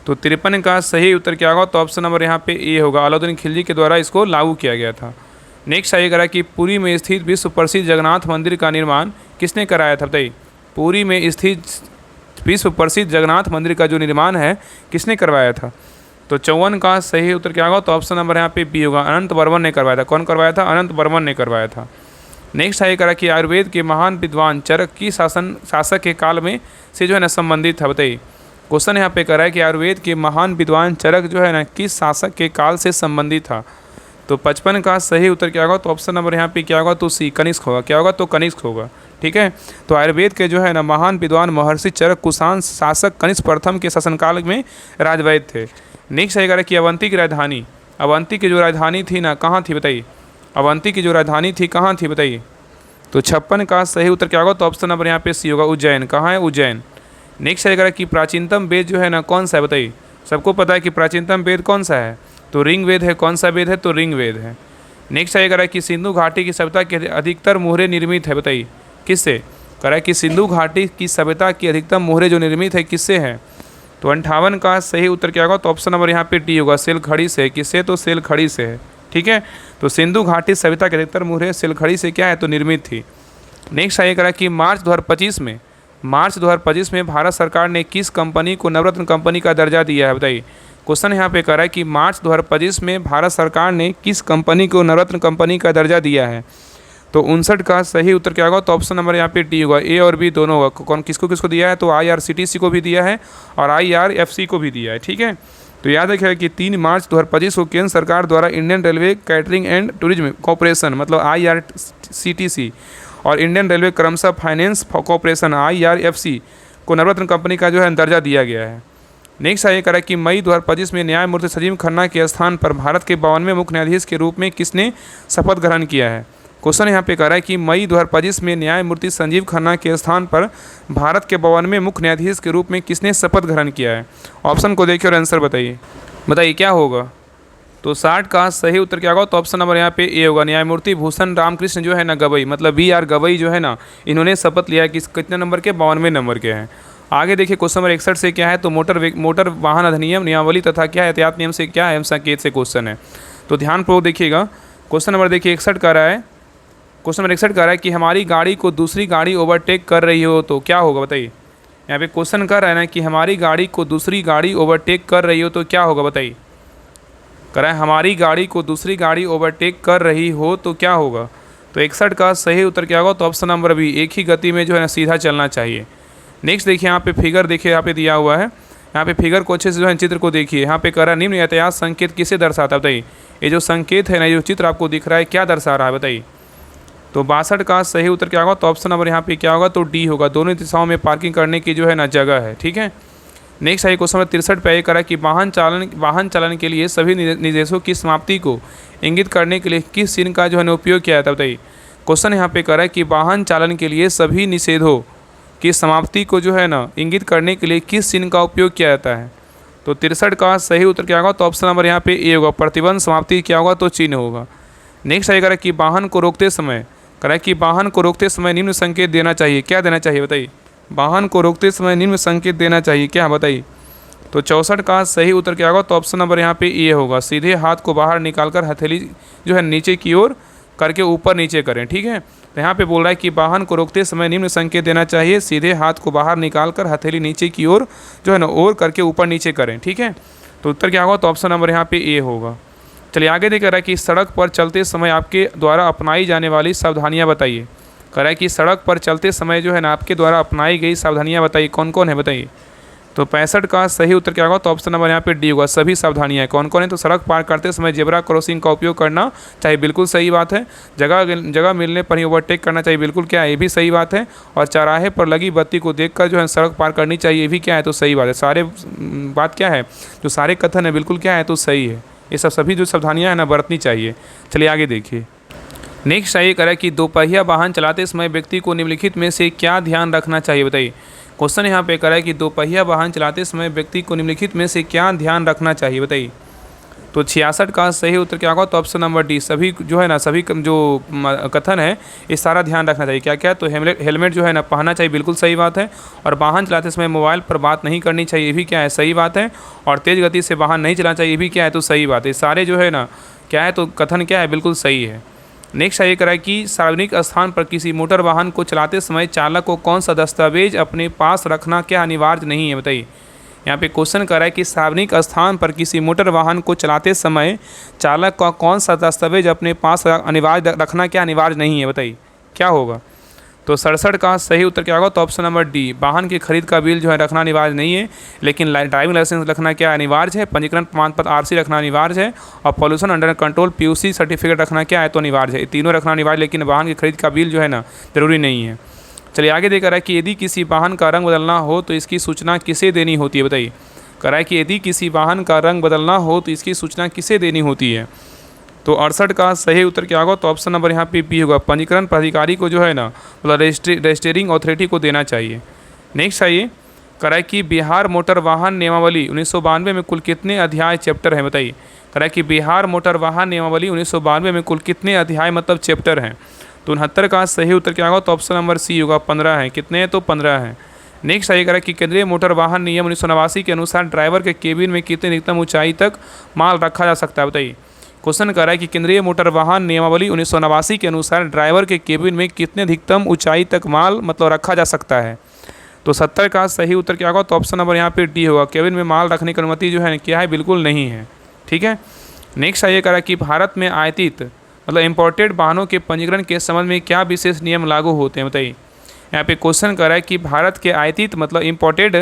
तो 53 का सही उत्तर क्या होगा, तो ऑप्शन नंबर यहाँ पे ए होगा, अलाउद्दीन खिलजी के द्वारा इसको लागू किया गया था। नेक्स्ट ये कह रहा है कि पुरी में स्थित विश्व प्रसिद्ध जगन्नाथ मंदिर का निर्माण किसने कराया था, बताइए। पुरी में स्थित विश्व प्रसिद्ध जगन्नाथ मंदिर का जो निर्माण है किसने करवाया था। तो 54 का सही उत्तर क्या होगा, तो ऑप्शन नंबर यहाँ पे बी होगा, अनंत वर्मन ने करवाया था। कौन करवाया था, अनंत वर्मन ने करवाया था। नेक्स्ट है करा कि आयुर्वेद के महान विद्वान चरक की शासक के काल में से जो है ना संबंधित था, बताइए। क्वेश्चन यहाँ पे कर रहा है कि आयुर्वेद के महान विद्वान चरक जो है ना किस शासक के काल से संबंधित था। तो 55 का सही उत्तर क्या होगा, तो ऑप्शन नंबर यहाँ पे क्या होगा, तो सी कनिष्क होगा। क्या होगा, तो कनिष्क होगा, ठीक है। तो आयुर्वेद के जो है ना महान विद्वान महर्षि चरक कुषाण शासक कनिष्क प्रथम के शासनकाल में राजवैद्य थे। नेक्स्ट है कि अवंती की जो राजधानी थी ना कहाँ थी, बताइए। अवंती की जो राजधानी थी कहाँ थी, बताइए। तो 56 का सही उत्तर क्या होगा, तो ऑप्शन नंबर यहाँ पे सी होगा, उज्जैन। कहाँ है, उज्जैन। नेक्स्ट है कि प्राचीनतम वेद जो है ना कौन सा है, बताइए। सबको पता है कि प्राचीनतम वेद कौन सा है, तो ऋग वेद है। कौन सा वेद है, तो ऋग वेद है। नेक्स्ट है कि सिंधु घाटी की सभ्यता के अधिकतर मोहरे निर्मित है, बताइए किससे। कह रहा है कि सिंधु घाटी की सभ्यता की अधिकतम मोहरे जो निर्मित है किससे है। तो 58 का सही उत्तर क्या होगा, तो ऑप्शन नंबर यहाँ पे डी होगा, सेलखड़ी से। किससे, तो सेलखड़ी से है, ठीक है। तो सिंधु घाटी सभ्यता के अधिकतर मोहरे सेलखड़ी से क्या है, तो निर्मित थी। नेक्स्ट है करा कि मार्च 2025 में भारत सरकार ने किस कंपनी को नवरत्न कंपनी का दर्जा दिया है, बताइए। क्वेश्चन यहाँ पे कह रहा है कि मार्च 2025 में भारत सरकार ने किस कंपनी को नवरत्न कंपनी का दर्जा दिया है। तो 59 का सही उत्तर क्या होगा, तो ऑप्शन नंबर यहाँ पे डी होगा, ए और बी दोनों होगा। कौन किसको दिया है, तो IRCTC को भी दिया है और IRFC को भी दिया है, ठीक है। तो याद रखिएगा कि 3 मार्च 2025 को केंद्र सरकार द्वारा Indian railway catering and tourism corporation मतलब IRCTC और इंडियन रेलवे क्रमशः फाइनेंस कॉरपोरेशन IRFC को नवरत्न कंपनी का जो है दर्जा दिया गया है। नेक्स्ट ये करा कि मई 2025 में न्यायमूर्ति संजीव खन्ना के स्थान पर भारत के 52वें मुख्य न्यायाधीश के रूप में किसने शपथ ग्रहण किया है। क्वेश्चन यहाँ पे करा है कि मई 2025 में न्यायमूर्ति संजीव खन्ना के स्थान पर भारत के 52वें मुख्य न्यायाधीश के रूप में किसने शपथ ग्रहण किया है। ऑप्शन को देखिए और आंसर बताइए क्या होगा। तो 60 का सही उत्तर क्या होगा। तो ऑप्शन नंबर यहाँ पे ए होगा, न्यायमूर्ति भूषण रामकृष्ण जो है ना गवई, मतलब BR गवई जो है ना, इन्होंने शपथ लिया कि कितने नंबर के, 52वें नंबर के हैं। आगे देखिए क्वेश्चन नंबर 61 से क्या है, तो मोटर वाहन अधिनियम नियमावली तथा क्या एहतियात नियम से क्या है, संकेत से क्वेश्चन है। तो ध्यानपूर्वक देखिएगा। क्वेश्चन नंबर देखिए 61 का रहा है, क्वेश्चन नंबर 61 का रहा है कि हमारी गाड़ी को दूसरी गाड़ी ओवरटेक कर रही हो तो क्या होगा, बताइए। यहाँ पे क्वेश्चन कर रहा है ना कि हमारी गाड़ी को दूसरी गाड़ी ओवरटेक कर रही हो तो क्या होगा, बताइए। कह रहा है हमारी गाड़ी को दूसरी गाड़ी ओवरटेक कर रही हो तो क्या होगा। तो 61 का सही उत्तर क्या होगा। तो ऑप्शन नंबर बी, एक ही गति में जो है ना सीधा चलना चाहिए। नेक्स्ट देखिए यहाँ पे फिगर देखिए, यहाँ पे दिया हुआ है, यहाँ पे फिगर को अच्छे से जो है चित्र को देखिए। यहाँ पे कह रहा है निम्न यातायात संकेत किसे दर्शाता है, बताइए। ये जो संकेत है ना, ये जो चित्र आपको दिख रहा है क्या दर्शा रहा है, बताइए। तो 62 का सही उत्तर क्या होगा। तो ऑप्शन नंबर यहाँ पे क्या होगा, तो डी होगा, दोनों दिशाओं में पार्किंग करने की जो है ना जगह है, ठीक है। नेक्स्ट है क्वेश्चन नंबर 63 पे करा कि वाहन चालन के लिए सभी निर्देशों की समाप्ति को इंगित करने के लिए किस चिन्ह का जो है ना उपयोग किया जाता है, बताइए। क्वेश्चन यहाँ पे करा है कि वाहन चालन के लिए सभी निषेधों की समाप्ति को जो है ना इंगित करने के लिए किस चिन्ह का उपयोग किया जाता है। तो 63 का सही उत्तर क्या होगा। तो ऑप्शन नंबर यहाँ पे ए होगा, प्रतिबंध समाप्ति क्या होगा, तो चिन्ह होगा। नेक्स्ट है करा कि वाहन को रोकते समय, करा कि वाहन को रोकते समय निम्न संकेत देना चाहिए, क्या देना चाहिए, बताइए। वाहन को रोकते समय निम्न संकेत देना चाहिए, क्या, बताइए। तो 64 का सही उत्तर क्या होगा। तो ऑप्शन नंबर यहाँ पे ए होगा, सीधे हाथ को बाहर निकालकर हथेली जो है नीचे की ओर करके ऊपर नीचे करें, ठीक है। तो यहाँ पे बोल रहा है कि वाहन को रोकते समय निम्न संकेत देना चाहिए, सीधे हाथ को बाहर निकालकर हथेली नीचे की ओर जो है ना ओर करके ऊपर नीचे करें, ठीक है। तो उत्तर क्या होगा। तो ऑप्शन नंबर यहाँ पे ए होगा। चलिए आगे देख रहा है कि सड़क पर चलते समय आपके द्वारा अपनाई जाने वाली सावधानियाँ बताइए। कह रहा है कि सड़क पर चलते समय जो है ना आपके द्वारा अपनाई गई सावधानियाँ बताइए, कौन कौन है, बताइए। तो 65 का सही उत्तर क्या होगा। तो ऑप्शन नंबर यहाँ पे डी होगा, सभी सावधानियाँ कौन कौन है। तो सड़क पार करते समय जेब्रा क्रॉसिंग का उपयोग करना चाहिए, बिल्कुल सही बात है। जगह मिलने पर ही ओवरटेक करना चाहिए, बिल्कुल क्या है, ये भी सही बात है। और चौराहे पर लगी बत्ती को देखकर जो है सड़क पार करनी चाहिए, ये भी क्या है, तो सही बात है। सारे बात क्या है, जो सारे कथन है बिल्कुल क्या है, तो सही है। ये सभी जो सावधानियाँ हैं ना बरतनी चाहिए। चलिए आगे देखिए। नेक्स्ट ये करें कि दोपहिया वाहन चलाते समय व्यक्ति को निम्नलिखित में से क्या ध्यान रखना चाहिए, बताइए। क्वेश्चन यहाँ पे करा है कि दोपहिया वाहन चलाते समय व्यक्ति को निम्नलिखित में से क्या ध्यान रखना चाहिए, बताइए। तो 66 का सही उत्तर क्या होगा। तो ऑप्शन नंबर डी, सभी जो है ना सभी जो कथन है ये सारा ध्यान रखना चाहिए। क्या क्या, तो हेलमेट जो है ना पहनना चाहिए, बिल्कुल सही बात है। और वाहन चलाते समय मोबाइल पर बात नहीं करनी चाहिए, ये भी क्या है, सही बात है। और तेज़ गति से वाहन नहीं चलाना चाहिए, ये भी क्या है, तो सही बात है। सारे जो है ना क्या है, तो कथन क्या है, बिल्कुल सही है। नेक्स्ट ये करा कि सार्वजनिक स्थान पर किसी मोटर वाहन को चलाते समय चालक को कौन सा दस्तावेज अपने पास रखना क्या अनिवार्य नहीं है, बताइए। यहाँ पे क्वेश्चन कर रहा है कि सार्वजनिक स्थान पर किसी मोटर वाहन को चलाते समय चालक का कौन सा दस्तावेज अपने पास अनिवार्य रखना क्या अनिवार्य नहीं है, बताइए क्या होगा। तो 67 का सही उत्तर क्या होगा। तो ऑप्शन नंबर डी, वाहन की खरीद का बिल जो है रखना अनिवार्य नहीं है, लेकिन ड्राइविंग लाइसेंस रखना क्या अनिवार्य है, पंजीकरण प्रमाण पत्र RC रखना अनिवार्य है, और pollution under control PUC certificate रखना क्या है, तो अनिवार्य है। ये तीनों रखना अनिवार्य, लेकिन वाहन की खरीद का बिल जो है ना जरूरी नहीं है। चलिए आगे देख रहा है कि यदि किसी वाहन का रंग बदलना हो तो इसकी सूचना किसे देनी होती है, बताइए। कह रहा है कि यदि किसी वाहन का रंग बदलना हो तो इसकी सूचना किसे देनी होती है। तो 68 का सही उत्तर क्या होगा। तो ऑप्शन नंबर यहाँ पे बी होगा, पंजीकरण प्राधिकारी को जो है ना मतलब रजिस्टरिंग अथॉरिटी को देना चाहिए। नेक्स्ट आइए, कह रहा है कि बिहार मोटर वाहन नियमावली 1992 में कुल कितने अध्याय चैप्टर हैं, बताइए। कह रहा है कि बिहार मोटर वाहन नियमावली 1992 में कुल कितने अध्याय मतलब चैप्टर हैं। तो 69 का सही उत्तर क्या होगा। तो ऑप्शन नंबर सी होगा, 15 है। कितने हैं, तो 15 हैं। नेक्स्ट आइए, कह रहा है कि केंद्रीय मोटर वाहन नियम 1989 के अनुसार ड्राइवर के केबिन में कितनी अधिकतम ऊंचाई तक माल रखा जा सकता है, बताइए। क्वेश्चन कर रहा है कि केंद्रीय मोटर वाहन नियमावली 1989 के अनुसार ड्राइवर के केबिन में कितने अधिकतम ऊंचाई तक माल मतलब रखा जा सकता है। तो 70 का सही उत्तर क्या होगा। तो ऑप्शन नंबर यहाँ पे डी होगा, केबिन में माल रखने की अनुमति जो है क्या है, बिल्कुल नहीं है, ठीक है। नेक्स्ट आइए, कह रहा है कि भारत में आयातित मतलब इम्पोर्टेड वाहनों के पंजीकरण के संबंध में क्या विशेष नियम लागू होते हैं, बताइए। यहाँ पे क्वेश्चन कर रहा है कि भारत के आयातित मतलब इम्पोर्टेड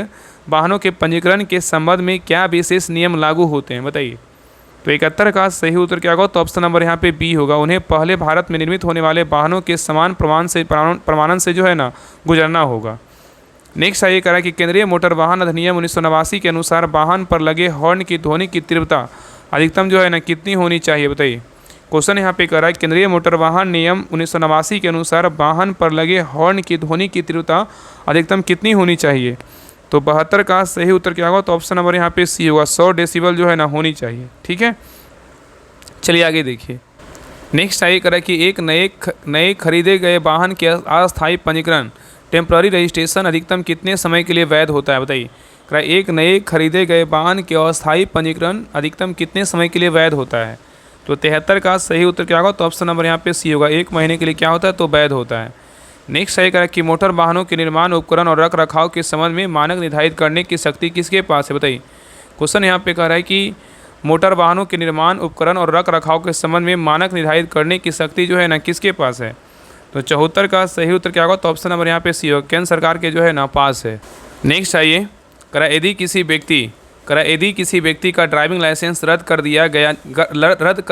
वाहनों के पंजीकरण के संबंध में क्या विशेष नियम लागू होते हैं, बताइए। तो 71 का सही उत्तर क्या होगा। तो ऑप्शन नंबर यहाँ पे बी होगा, उन्हें पहले भारत में निर्मित होने वाले वाहनों के समान प्रमाणन से जो है ना गुजरना होगा। नेक्स्ट आइए करा कि केंद्रीय मोटर वाहन अधिनियम 1989 के अनुसार वाहन पर लगे हॉर्न की ध्वनि की तीव्रता अधिकतम जो है ना कितनी होनी चाहिए, बताइए। क्वेश्चन यहाँ पे करा है केंद्रीय मोटर वाहन नियम 1989 के अनुसार वाहन पर लगे हॉर्न की ध्वनि की तीव्रता अधिकतम कितनी होनी चाहिए। तो 72 का सही उत्तर क्या होगा, तो ऑप्शन नंबर यहाँ पे सी होगा, 100 डेसिबल जो है ना होनी चाहिए। ठीक है, चलिए आगे देखिए। नेक्स्ट आइए करा कि एक नए खरीदे गए वाहन के अस्थायी पंजीकरण टेम्पररी रजिस्ट्रेशन अधिकतम कितने समय के लिए वैध होता है, बताइए। करा एक नए खरीदे गए वाहन के अस्थायी पंजीकरण अधिकतम कितने समय के लिए वैध होता है। तो 73 का सही उत्तर क्या होगा, तो ऑप्शन नंबर यहाँ पे सी होगा, 1 महीने के लिए क्या होता है, तो वैध होता है। नेक्स्ट सही करा कि मोटर वाहनों के निर्माण उपकरण और रख रखाव के संबंध में मानक निर्धारित करने की शक्ति किसके पास है, बताइए। क्वेश्चन यहाँ पे कह रहा है कि मोटर वाहनों के निर्माण उपकरण और रख रखाव के संबंध में मानक निर्धारित करने की शक्ति जो है ना किसके पास है। तो 74 का सही उत्तर क्या होगा, तो ऑप्शन नंबर यहाँ पे सी होगा, केंद्र सरकार के जो है ना पास है। नेक्स्ट आइए करा यदि किसी व्यक्ति का ड्राइविंग लाइसेंस रद्द कर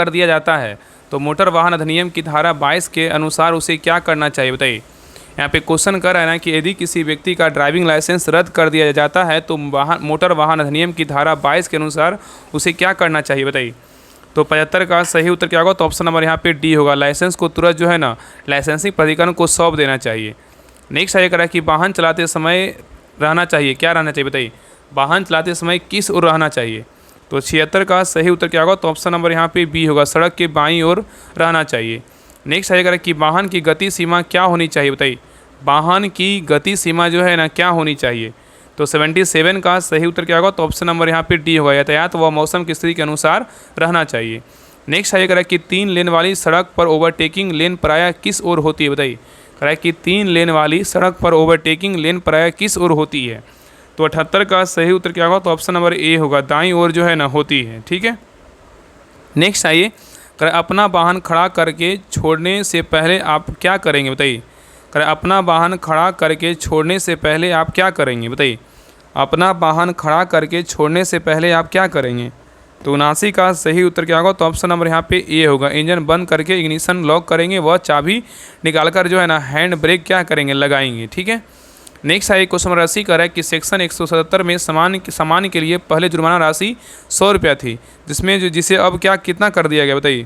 दिया जाता है तो मोटर वाहन अधिनियम की धारा 22 के अनुसार उसे क्या करना चाहिए, बताइए। यहाँ पे क्वेश्चन कर रहा है ना कि यदि किसी व्यक्ति का ड्राइविंग लाइसेंस रद्द कर दिया जाता है तो मोटर वाहन अधिनियम की धारा 22 के अनुसार उसे क्या करना चाहिए, बताइए। तो 75 का सही उत्तर क्या होगा, तो ऑप्शन नंबर यहाँ पे डी होगा, लाइसेंस को तुरंत जो है ना लाइसेंसिंग प्राधिकरण को सौंप देना चाहिए। नेक्स्ट आइए करा कि वाहन चलाते समय रहना चाहिए, क्या रहना चाहिए, बताइए। वाहन चलाते समय किस ओर रहना चाहिए। तो 76 का सही उत्तर क्या होगा, तो ऑप्शन नंबर यहाँ पे बी होगा, सड़क के बाईं ओर रहना चाहिए। नेक्स्ट आइए करा कि वाहन की गति सीमा क्या होनी चाहिए, बताइए। वाहन की गति सीमा जो है ना क्या होनी चाहिए। तो 77 का सही उत्तर क्या होगा, तो ऑप्शन नंबर यहाँ पे डी होगा, यातायात व मौसम की स्थिति के अनुसार रहना चाहिए। नेक्स्ट आइए करा कि 3 लेन वाली सड़क पर ओवरटेकिंग लेन प्रायः किस ओर होती है, बताइए। करा कि 3 लेन वाली सड़क पर ओवरटेकिंग लेन प्रायः किस ओर होती है। तो 78 का सही उत्तर क्या होगा, तो ऑप्शन नंबर ए होगा, दाईं ओर जो है ना होती है। ठीक है, नेक्स्ट आइए अपना वाहन खड़ा करके छोड़ने से पहले आप क्या करेंगे, बताइए। अपना वाहन खड़ा करके छोड़ने से पहले आप क्या करेंगे, बताइए। अपना वाहन खड़ा करके छोड़ने से पहले आप क्या करेंगे। तो 79 का सही उत्तर क्या होगा, तो ऑप्शन नंबर यहाँ पे ए होगा, इंजन बंद करके इग्निशन लॉक करेंगे, वह चाबी निकालकर जो है ना हैंड ब्रेक क्या करेंगे, लगाएंगे। ठीक है, नेक्स्ट है क्वेश्चन नंबर 80 का है कि सेक्शन 177 में सामान्य के लिए पहले जुर्माना राशि 100 रुपया थी, जिसे अब क्या कितना कर दिया गया, बताइए।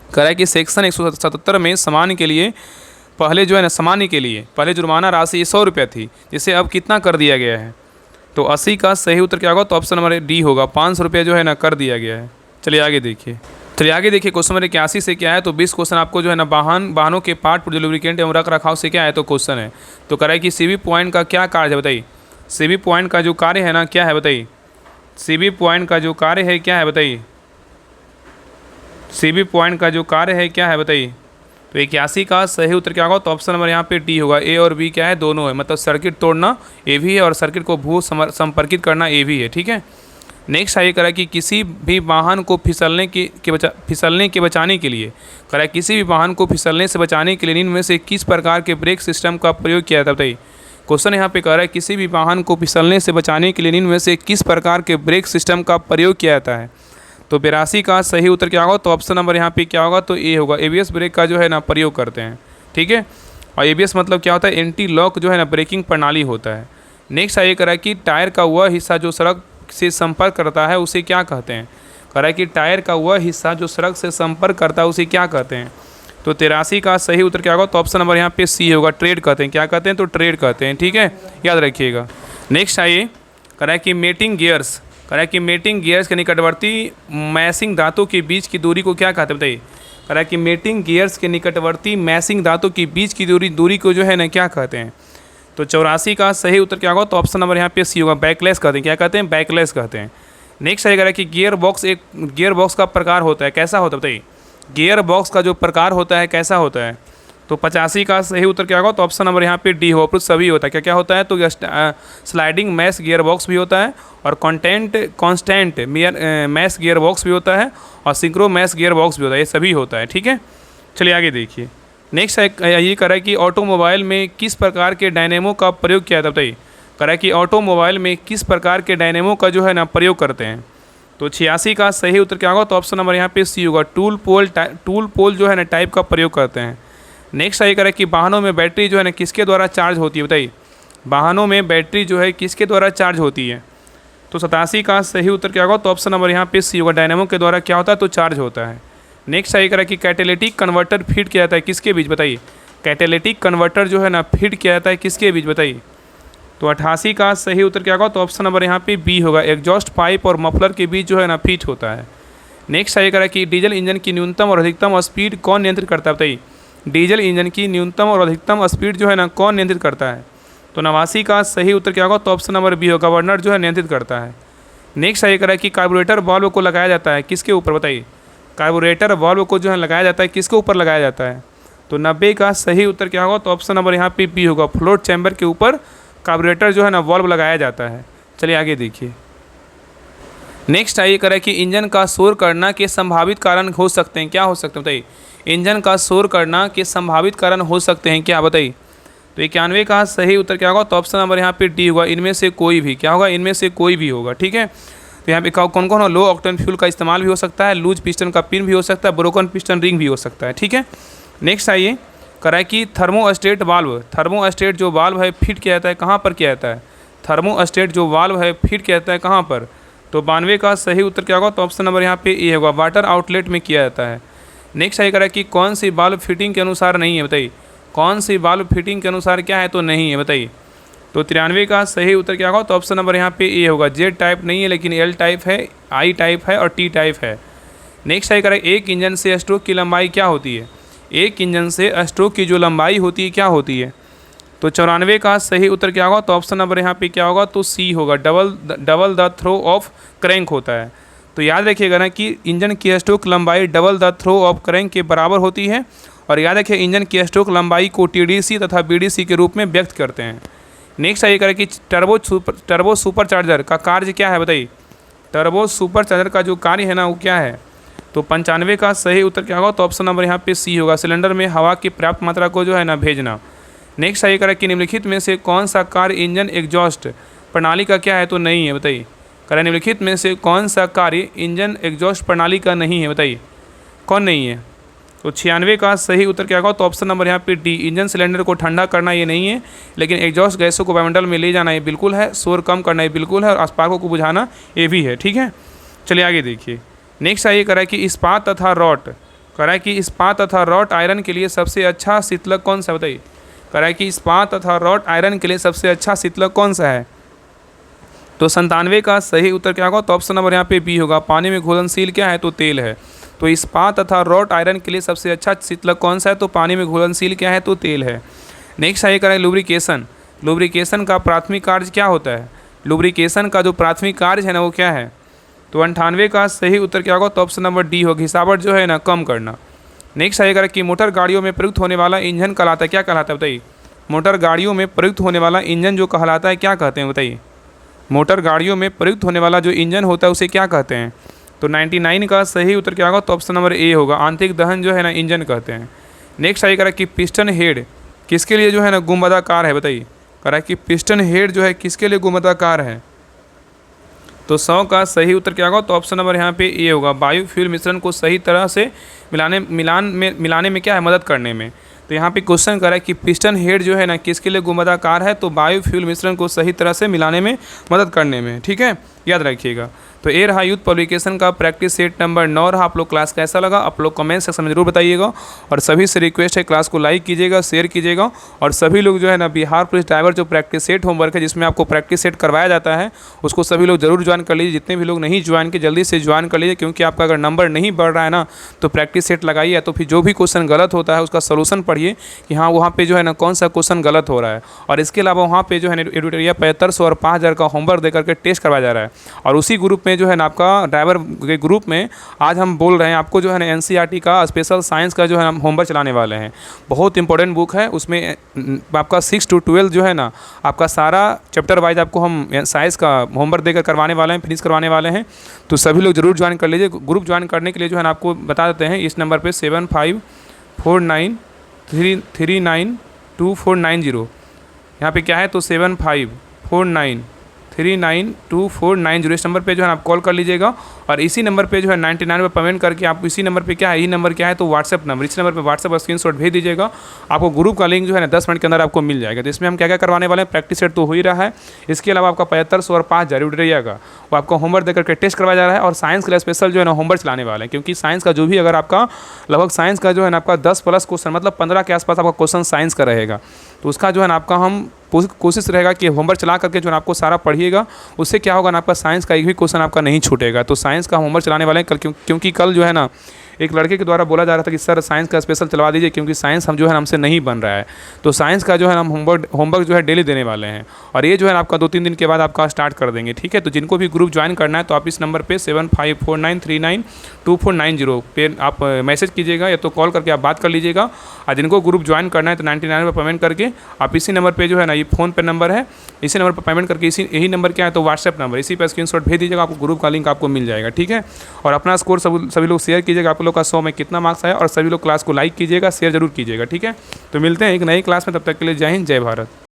कह रहा है कि सेक्शन 177 में सामान्य के लिए पहले जुर्माना राशि 100 रुपया थी, जिसे अब कितना कर दिया गया है। तो 80 का सही उत्तर क्या होगा, तो ऑप्शन नंबर डी होगा, 500 रुपया जो है ना कर दिया गया है। चलिए आगे देखिए। क्वेश्चन नंबर 81 से क्या है, तो 20 क्वेश्चन आपको जो है ना वाहनों के पार्ट पुर्जे लुब्रिकेंट एवं रख रखाव से क्या है, तो क्वेश्चन है। तो कह रहा है कि सीबी पॉइंट का क्या कार्य है, बताइए। सीबी पॉइंट का जो कार्य है ना क्या है, बताइए। सीबी पॉइंट का जो कार्य है क्या है, बताइए। सीबी पॉइंट का जो कार्य है क्या है, बताइए। तो 81 का सही उत्तर क्या होगा, तो ऑप्शन नंबर यहाँ पे डी होगा, ए और बी क्या है, दोनों है, मतलब सर्किट तोड़ना ए भी है और सर्किट को भू संपर्कित करना ए भी है। ठीक है, नेक्स्ट आइए करा कि किसी भी वाहन को फिसलने के बचाने के लिए किसी भी वाहन को फिसलने से बचाने के लिए निम्न में से किस प्रकार के ब्रेक सिस्टम का प्रयोग किया जाता है, बताइए। क्वेश्चन यहाँ पे कह रहा है किसी भी वाहन को फिसलने से बचाने के लिए निम्न में से किस प्रकार के ब्रेक सिस्टम का प्रयोग किया जाता है। तो 82 का सही उत्तर क्या होगा, तो ऑप्शन नंबर यहाँ पे क्या होगा, तो ए होगा, एबीएस ब्रेक का जो है ना प्रयोग करते हैं। ठीक है, और एबीएस मतलब क्या होता है, एंटी लॉक जो है ना ब्रेकिंग प्रणाली होता है। नेक्स्ट आइए करा कि टायर का वह हिस्सा जो सड़क से संपर्क करता है उसे क्या कहते हैं। कह रहा है कि टायर का वह हिस्सा जो सड़क से संपर्क करता है उसे क्या कहते हैं। तो 83 का सही उत्तर क्या होगा, तो ऑप्शन नंबर यहाँ पे सी होगा, ट्रेड कहते हैं। क्या कहते हैं, तो ट्रेड कहते हैं। ठीक है, याद रखिएगा। नेक्स्ट आइए कह रहा है कि मेटिंग गियर्स के निकटवर्ती मैसिंग दांतों के बीच की दूरी को क्या कहते हैं, बताइए। कह रहा है कि मेटिंग गियर्स के निकटवर्ती मैसिंग दांतों के बीच की दूरी को जो है ना क्या कहते हैं। तो 84 का सही उत्तर क्या होगा, तो ऑप्शन नंबर यहाँ पे सी होगा, बैकलेस कहते हैं। क्या कहते हैं, बैकलेस कहते हैं। नेक्स्ट आएगा कि गियर बॉक्स का प्रकार होता है, कैसा होता है, बताइए। गियर बॉक्स का जो प्रकार होता है कैसा होता है। तो 85 का सही उत्तर क्या होगा, तो ऑप्शन नंबर यहाँ पे डी होगा, सभी होता है। क्या होता है, तो स्लाइडिंग मैश गियर बॉक्स भी होता है और कॉन्स्टेंट मैश गियर बॉक्स भी होता है और सिंक्रो मैश गियर बॉक्स भी होता है, ये सभी होता है। ठीक है, चलिए आगे देखिए। नेक्स्ट ये कह रहा है कि ऑटोमोबाइल में किस प्रकार के डायनेमो का प्रयोग किया जाता है, बताइए। कह रहा है कि ऑटोमोबाइल में किस प्रकार के डायनेमो का जो है ना प्रयोग करते हैं। तो 86 का सही उत्तर क्या होगा, तो ऑप्शन नंबर यहाँ पे सी होगा, टूल पोल जो है ना टाइप का प्रयोग करते हैं। नेक्स्ट ये कह रहा है कि वाहनों में बैटरी जो है ना किसके द्वारा चार्ज होती है, बताइए। वाहनों में बैटरी जो है किसके द्वारा चार्ज होती है? तो 87 का सही उत्तर क्या होगा? तो ऑप्शन नंबर यहाँ पे सी होगा, डायनेमो के द्वारा क्या होता है? तो चार्ज होता है। नेक्स्ट आइए करा कि कैटेलिटिक कन्वर्टर फीड किया जाता है किसके बीच? बताइए। कैटेलिटिक कन्वर्टर जो है ना फीड किया जाता है किसके बीच? बताइए। तो 88 का सही उत्तर क्या होगा? तो ऑप्शन नंबर यहाँ पे बी होगा, एग्जॉस्ट पाइप और मफलर के बीच जो है ना फीड होता है। नेक्स्ट आइए करा कि डीजल इंजन की न्यूनतम और अधिकतम स्पीड कौन नियंत्रित करता है? बताइए। डीजल इंजन की न्यूनतम और अधिकतम स्पीड जो है ना कौन नियंत्रित करता है? तो 89 का सही उत्तर क्या होगा? तो ऑप्शन नंबर बी होगा, गवर्नर जो है नियंत्रित करता है। नेक्स्ट आइए करा कि कार्बोरेटर वाल्व को लगाया जाता है किसके ऊपर? बताइए। कार्बोरेटर वाल्व को जो है लगाया जाता है किसके ऊपर लगाया जाता है? तो 90 का सही उत्तर क्या होगा? तो ऑप्शन नंबर यहाँ पे बी होगा, फ्लोट चैम्बर के ऊपर कार्बोरेटर जो है ना वाल्व लगाया जाता है। चलिए आगे देखिए। नेक्स्ट आइए करें कि इंजन का शोर करना के संभावित कारण हो सकते हैं, क्या हो सकते हैं? बताइए। इंजन का शोर करना के संभावित कारण हो सकते हैं क्या? बताइए। तो 91 का सही उत्तर क्या होगा? तो ऑप्शन नंबर यहाँ पे डी होगा, इनमें से कोई भी। क्या होगा? इनमें से कोई भी होगा। ठीक है, तो यहाँ पे कौन कौन हो? लो ऑक्टेन फ्यूल का इस्तेमाल भी हो सकता है, लूज पिस्टन का पिन भी हो सकता है, ब्रोकन पिस्टन रिंग भी हो सकता है। ठीक है, नेक्स्ट आइए कराए कि थर्मोस्टेट वाल्व, थर्मोस्टेट जो वाल्व है फिट किया जाता है कहाँ पर किया जाता है? थर्मोस्टेट जो वाल्व है फिट किया जाता है कहाँ पर? तो 92 का सही उत्तर क्या होगा? तो ऑप्शन नंबर यहाँ पे ए होगा, वाटर आउटलेट में किया जाता है। नेक्स्ट आइए कराए कि कौन सी वाल्व फिटिंग के अनुसार नहीं है? बताइए। कौन सी वाल्व फिटिंग के अनुसार क्या है? तो नहीं है। बताइए। तो 93 का सही उत्तर क्या होगा? तो ऑप्शन नंबर यहाँ पे ए होगा, जेड टाइप नहीं है लेकिन एल टाइप है, आई टाइप है और टी टाइप है। नेक्स्ट आइए करें एक इंजन से स्ट्रोक की लंबाई क्या होती है? एक इंजन से स्ट्रोक की जो लंबाई होती है क्या होती है? तो 94 का सही उत्तर क्या होगा? तो ऑप्शन नंबर यहाँ पे क्या होगा? तो सी होगा, double the throw of crank होता है। तो याद रखिएगा ना कि इंजन की स्ट्रोक लंबाई double the throw of crank के बराबर होती है। और याद रखिए इंजन की स्ट्रोक लंबाई को टीडीसी तथा बीडीसी के रूप में व्यक्त करते हैं। नेक्स्ट आइए करें कि टर्बो सुपर चार्जर का कार्य क्या है? बताइए। टर्बो सुपर चार्जर का जो कार्य है ना वो क्या है? तो 95 का सही उत्तर क्या होगा? तो ऑप्शन नंबर यहाँ पे सी होगा, सिलेंडर में हवा की पर्याप्त मात्रा को जो है ना भेजना। नेक्स्ट आइए करें कि निम्नलिखित में से कौन सा कार्य इंजन एग्जॉस्ट प्रणाली का क्या है? तो नहीं है। बताइए। करें निम्नलिखित में से कौन सा कार्य इंजन एग्जॉस्ट प्रणाली का नहीं है? बताइए कौन नहीं है? तो 96 का सही उत्तर क्या होगा? तो ऑप्शन नंबर यहाँ पे डी, इंजन सिलेंडर को ठंडा करना ये नहीं है, लेकिन एग्जॉस्ट गैसों को वायुमंडल में ले जाना ये बिल्कुल है, शोर कम करना ये बिल्कुल है और अस्पाकों को बुझाना ये भी है। ठीक है, चलिए आगे देखिए। नेक्स्ट आइए करा कि इस्पात तथा रॉट, करा कि इस्पात तथा रॉट आयरन के लिए सबसे अच्छा शीतलक कौन सा? बताइए। करा कि इस्पात तथा रॉट आयरन के लिए सबसे अच्छा शीतलक कौन सा है? तो 97 का सही उत्तर क्या होगा? तो ऑप्शन नंबर यहाँ पे बी होगा, पानी में घुलनशील क्या है? तो तेल है। तो इस्पात तथा रॉट आयरन के लिए सबसे अच्छा शीतलक कौन सा है? तो पानी में घुलनशील क्या है? तो तेल है। नेक्स्ट आइए करें लुब्रिकेशन, लुब्रिकेशन का प्राथमिक कार्य क्या होता है? लुब्रिकेशन का जो प्राथमिक कार्य है ना वो क्या है? तो 98 का सही उत्तर क्या होगा? तो ऑप्शन नंबर डी होगा, घिसावट जो है ना कम करना। नेक्स्ट आइएगा कि मोटर गाड़ियों में प्रयुक्त होने वाला इंजन कहलाता है, क्या कहलाता है? बताइए। मोटर गाड़ियों में प्रयुक्त होने वाला इंजन जो कहलाता है क्या कहते हैं? बताइए। मोटर गाड़ियों में प्रयुक्त होने वाला जो इंजन होता है उसे क्या कहते हैं? तो 99 का सही उत्तर क्या होगा? तो ऑप्शन नंबर ए होगा, आंतरिक दहन जो है ना इंजन कहते हैं। नेक्स्ट आइएगा कि पिस्टन हेड किसके लिए जो है ना गुंबदाकार है? बताइए। करा कि पिस्टन हेड जो है किसके लिए गुंबदाकार है? तो 100 का सही उत्तर क्या होगा? तो ऑप्शन नंबर यहाँ पे ए होगा, बायो फ्यूल मिश्रण को सही तरह से मिलाने में क्या है? मदद करने में। तो यहाँ पे क्वेश्चन करा कि पिस्टन हेड जो है ना किसके लिए गुंबदाकार है? तो बायो फ्यूल मिश्रण को सही तरह से मिलाने में मदद करने में। ठीक है, याद रखिएगा। तो ये रहा यूथ पब्लिकेशन का प्रैक्टिस सेट नंबर 9 रहा। आप लोग क्लास कैसा लगा आप लोग कमेंट सेक्शन में जरूर बताइएगा और सभी से रिक्वेस्ट है क्लास को लाइक कीजिएगा, शेयर कीजिएगा और सभी लोग जो है ना बिहार पुलिस ड्राइवर जो प्रैक्टिस सेट होमवर्क है जिसमें आपको प्रैक्टिस सेट करवाया जाता है उसको सभी लोग जरूर ज्वाइन कर लीजिए। जितने भी लोग नहीं ज्वाइन किए जल्दी से ज्वाइन कर लीजिए, क्योंकि आपका अगर नंबर नहीं बढ़ रहा है ना तो प्रैक्टिस सेट लगाइए, तो फिर जो भी क्वेश्चन गलत होता है उसका सोल्यूशन पढ़िए कि हाँ वहाँ पे जो है ना कौन सा क्वेश्चन गलत हो रहा है। और इसके अलावा वहाँ पे जो है एडिटोरिया 7500 और 5000 का होमवर्क देकर के टेस्ट करवाया जा रहा है। और उसी ग्रुप में जो है ना आपका ड्राइवर के ग्रुप में आज हम बोल रहे हैं आपको जो है ना एनसीईआरटी का स्पेशल साइंस का जो है हम होमवर्क चलाने वाले हैं। बहुत इंपॉर्टेंट बुक है, उसमें आपका 6 to 12 जो है ना आपका सारा चैप्टर वाइज आपको हम साइंस का होमवर्क देकर करवाने वाले हैं, फिनिश करवाने वाले हैं। तो सभी लोग जरूर ज्वाइन कर लीजिए। ग्रुप ज्वाइन करने के लिए जो है ना आपको बता देते हैं इस नंबर पर 7549392490। यहाँ पे क्या है तो 7549392490 इस नंबर पे जो है आप कॉल कर लीजिएगा और इसी नंबर पे जो है 99 पे पेमेंट करके आप इसी नंबर पे क्या है, यही नंबर क्या है तो व्हाट्सएप नंबर, इसी नंबर पे व्हाट्सएप पर स्क्रीनशॉट भेज दीजिएगा। आपको ग्रुप का लिंक जो है ना 10 मिनट के अंदर आपको मिल जाएगा। तो इसमें हम क्या क्या करवाने वाले हैं, प्रैक्टिस सेट तो हो ही रहा है, इसके अलावा आपका 7500 और 5000 रहेगा, वो आपको होमवर्क देकर के टेस्ट करवाया जा रहा है। और साइंस के लिए स्पेशल जो है ना होमवर्क चलाने वाले हैं, क्योंकि साइंस का जो भी अगर आपका लगभग साइंस का जो है ना आपका 10 प्लस क्वेश्चन मतलब 15 के आसपास आपका क्वेश्चन साइंस का रहेगा, तो उसका जो है ना आपका हम कोशिश रहेगा कि होमवर्क चला करके जो है आपको सारा पढ़िएगा। उससे क्या होगा ना आपका साइंस का एक भी क्वेश्चन आपका नहीं छूटेगा। तो साइंस का होमवर्क चलाने वाले हैं कल, क्योंकि कल जो है ना एक लड़के के द्वारा बोला जा रहा था कि सर साइंस का स्पेशल चलवा दीजिए, क्योंकि साइंस हम जो है हमसे नहीं बन रहा है। तो साइंस का जो है हम होमवर्क जो है डेली देने वाले हैं, और ये जो है आपका 2-3 दिन के बाद आपका स्टार्ट कर देंगे, ठीक है। तो जिनको भी ग्रुप ज्वाइन करना है तो आप इस नंबर पे 7549392490 पे आप मैसेज कीजिएगा या तो कॉल करके आप बात कर लीजिएगा। और जिनको ग्रुप ज्वाइन करना है तो 99 पर पेमेंट करके आप इसी नंबर पर जो है ना, ये फ़ोन पे नंबर है, इसी नंबर पर पेमेंट करके यही नंबर क्या है तो व्हाट्सएप नंबर, इसी पर स्क्रीनशॉट भेज दीजिएगा, आपको ग्रुप का लिंक आपको मिल जाएगा, ठीक है। और अपना स्कोर सभी लोग शेयर कीजिएगा, आप लोग का 100 में कितना मार्क्स आया, और सभी लोग क्लास को लाइक कीजिएगा, शेयर जरूर कीजिएगा, ठीक है। तो मिलते हैं एक नई क्लास में, तब तक के लिए जय हिंद, जय भारत।